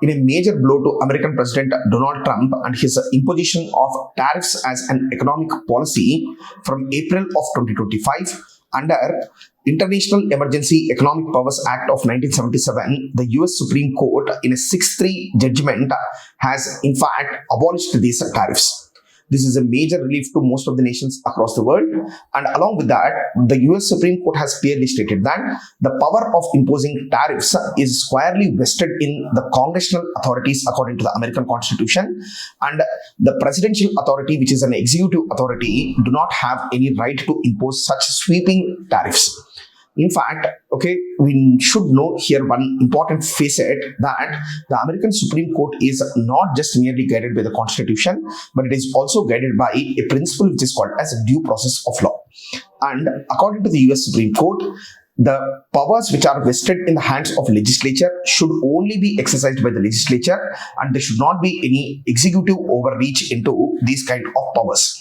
in a major blow to American President Donald Trump and his imposition of tariffs as an economic policy from April of 2025 under International Emergency Economic Powers Act of 1977, the US Supreme Court in a 6-3 judgment has in fact abolished these tariffs. This is a major relief to most of the nations across the world, and along with that, the US Supreme Court has clearly stated that the power of imposing tariffs is squarely vested in the congressional authorities according to the American Constitution, and the presidential authority, which is an executive authority, do not have any right to impose such sweeping tariffs. In fact, we should know here one important facet that the American Supreme Court is not just merely guided by the Constitution, but it is also guided by a principle which is called as due process of law. And according to the US Supreme Court, the powers which are vested in the hands of legislature should only be exercised by the legislature, and there should not be any executive overreach into these kind of powers.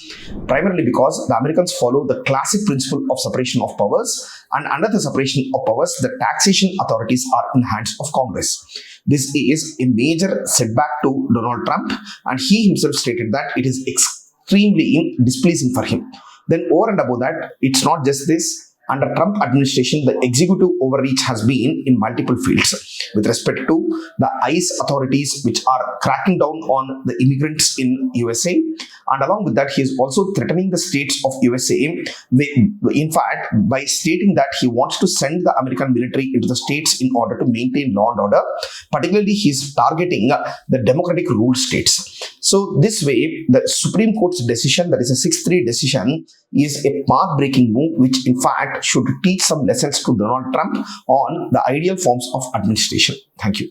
Primarily because the Americans follow the classic principle of separation of powers, and under the separation of powers, the taxation authorities are in the hands of Congress. This is a major setback to Donald Trump, and he himself stated that it is extremely displeasing for him. Then over and above that, it's not just this. Under Trump administration, the executive overreach has been in multiple fields with respect to the ICE authorities, which are cracking down on the immigrants in USA. And along with that, he is also threatening the states of USA, in fact, by stating that he wants to send the American military into the states in order to maintain law and order. Particularly, he is targeting the democratic ruled states. So this way, the Supreme Court's decision, that is a 6-3 decision, is a path-breaking move, which in fact should teach some lessons to Donald Trump on the ideal forms of administration. Thank you.